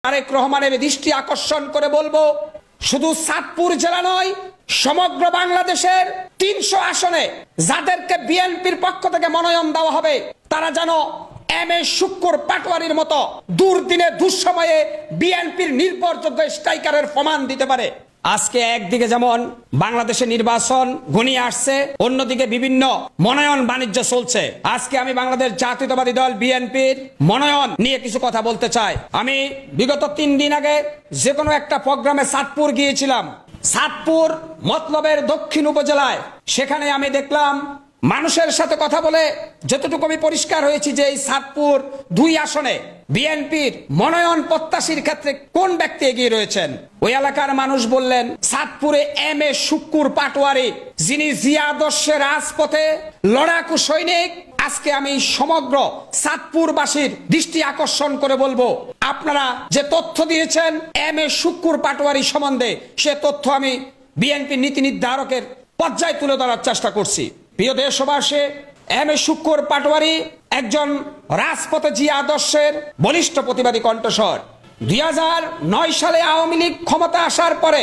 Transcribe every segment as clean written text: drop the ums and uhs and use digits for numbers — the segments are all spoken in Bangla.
তারেক রহমানের দৃষ্টি আকর্ষণ করে বলবো, শুধু চাঁদপুর জেলা নয়, সমগ্র বাংলাদেশের ৩০০ আসনে যাদেরকে বিএনপির পক্ষ থেকে মনোনয়ন দেওয়া হবে তারা যেন এম এ শুক্কুর পাটোয়ারির মতো দুর্দিনে দুঃসময়ে বিএনপির নির্ভরযোগ্য স্ট্রাইকারের প্রমাণ দিতে পারে। আজকে একদিকে যেমন বাংলাদেশে নির্বাচন ঘনিয়ে আসছে, অন্যদিকে বিভিন্ন মনোনয়ন বাণিজ্য চলছে। আজকে আমি বাংলাদেশ জাতীয়তাবাদী দল বিএনপির মনোনয়ন নিয়ে কিছু কথা বলতে চাই। আমি বিগত ৩ দিন আগে যে কোনো একটা প্রোগ্রামে চাঁদপুর গিয়েছিলাম। চাঁদপুর মতলবের দক্ষিণ উপজেলায়, সেখানে আমি দেখলাম মানুষের সাথে কথা বলে যতটুকু আমি পরিষ্কার হয়েছি যে এই চাঁদপুর ২ আসনে বিএনপির মনোনয়ন প্রত্যাশীর ক্ষেত্রে কোন ব্যক্তি এগিয়ে রয়েছেন। ওই এলাকার মানুষ বললেন, চাঁদপুরে এম এ শুক্কুর পাটোয়ারি, যিনি জিয়া আদর্শের রাজপথে লড়াকু সৈনিক। আজকে আমি সমগ্র চাঁদপুরবাসীর দৃষ্টি আকর্ষণ করে বলবো, আপনারা যে তথ্য দিয়েছেন এম এ শুক্কুর পাটোয়ারি সম্বন্ধে, সে তথ্য আমি বিএনপির নীতি নির্ধারকের পর্যায়ে তুলে ধরার চেষ্টা করছি। প্রিয় দেশবাসী, এম এ শুক্কুর পাটোয়ারি একজন রাজপথে জিয়া আদর্শের বলিষ্ঠ প্রতিবাদী কণ্ঠস্বর। ২০০৯ সালে আওয়ামী লীগ ক্ষমতা আসার পরে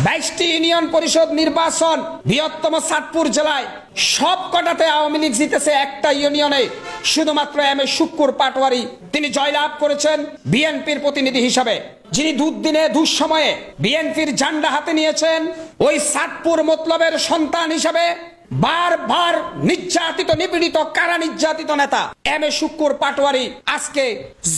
২২টি ইউনিয়ন পরিষদ নির্বাচন বৃহত্তম চাঁদপুর জেলায় সব কটাতে আওয়ামী লীগ জিতেছে। একটা ইউনিয়নে শুধুমাত্র এম এ শুক্কুর পাটোয়ারি তিনি জয়লাভ করেছেন বিএনপির প্রতিনিধি হিসাবে, যিনি দুর্দিনে দুঃসময়ে বিএনপির ঝান্ডা হাতে নিয়েছেন। ওই চাঁদপুর মতলবের সন্তান হিসাবে বারবার নির্যাতিত, নিপীড়িত, কারা নির্যাতিত নেতা এম এ শুক্কুর পাটোয়ারি আজকে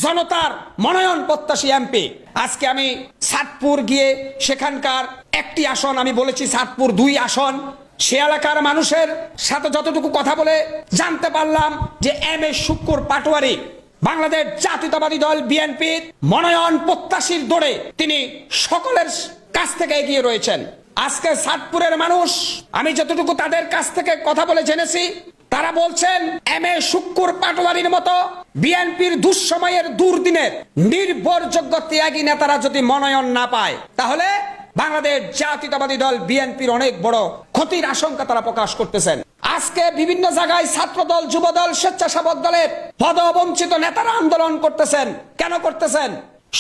জনতার মনোনয়ন প্রত্যাশী এমপি। আজকে আমি চাঁদপুর গিয়ে সেখানকার একটি আসন, আমি বলেছি চাঁদপুর ২ আসন, সে এলাকার মানুষের সাথে যতটুকু কথা বলে জানতে পারলাম যে এম এ শুক্কুর পাটোয়ারি বাংলাদেশ জাতীয়তাবাদী দল বিএনপির মনোনয়ন প্রত্যাশীর দৌড়ে তিনি সকলের কাছ থেকে এগিয়ে রয়েছেন। আজকে চাঁদপুরের মানুষ, আমি যতটুকু তাদের কাছ থেকে কথা বলে জেনেছি, তারা বলছেন এম এ শুক্কুর পাটোয়ারির মতো বিএনপির দুঃসময়ের দুর্দিনের নির্ভরযোগ্য ত্যাগী নেতারা যদি মনোনয়ন না পায়, তাহলে বাংলাদেশ জাতীয়তাবাদী দল বিএনপির অনেক বড় ক্ষতির আশঙ্কা তারা প্রকাশ করতেছেন। আজকে বিভিন্ন জায়গায় ছাত্র দল, যুব দল, স্বেচ্ছাসেবক দলের পদবঞ্চিত নেতারা আন্দোলন করতেছেন। কেন করতেছেন?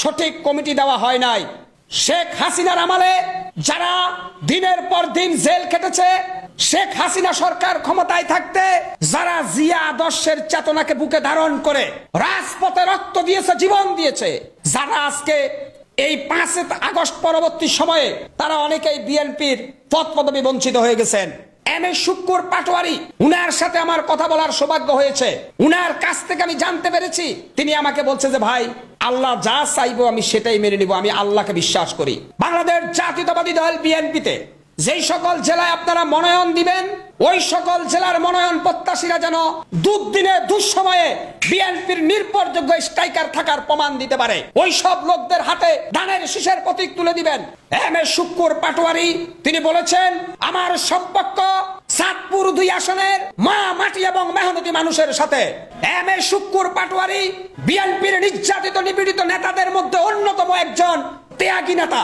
সঠিক কমিটি দেওয়া হয় নাই। শেখ হাসিনার আমলে যারা দিনের পর দিন জেল খেটেছে, শেখ হাসিনা সরকার ক্ষমতায় থাকতে যারা জিয়া আদর্শের চেতনাকে বুকে ধারণ করে রাজপথে রক্ত দিয়েছে, জীবন দিয়েছে, যারা আজকে এই ৫ আগস্ট পরবর্তী সময়ে তারা অনেকেই বিএনপির পদ পদবি বঞ্চিত হয়ে গেছেন। এম এ শুক্কুর পাটোয়ারি, উনার সাথে আমার কথা বলার সৌভাগ্য হয়েছে। উনার কাছ থেকে আমি জানতে পেরেছি, তিনি আমাকে বলছে যে ভাই, আল্লাহ যা চাইবো আমি সেটাই মেনে নিব, আমি আল্লাহকে বিশ্বাস করি। বাংলাদেশ জাতীয়তাবাদী দল বিএনপিতে যেই সকল জেলায় আপনারা মনোনয়ন দিবেন, ওই সকল জেলার মনোনয়ন প্রত্যাশীরা যেন দুর্দিনে দুঃসময়ে বিএনপির নির্ভরযোগ্য স্ট্রাইকার থাকার প্রমাণ দিতে পারে, ওই সব লোকদের হাতে ধানের শীষের প্রতীক তুলে দিবেন। এম এ শুক্কুর পাটোয়ারি তিনি বলেছেন, আমার সম্পর্ক চাঁদপুর ২ আসনের মা, মাটি এবং মেহনতি মানুষের সাথে। এম এ শুক্কুর পাটোয়ারি বিএনপির নির্যাতিত, নিপীড়িত নেতাদের মধ্যে অন্যতম একজন ত্যাগী নেতা।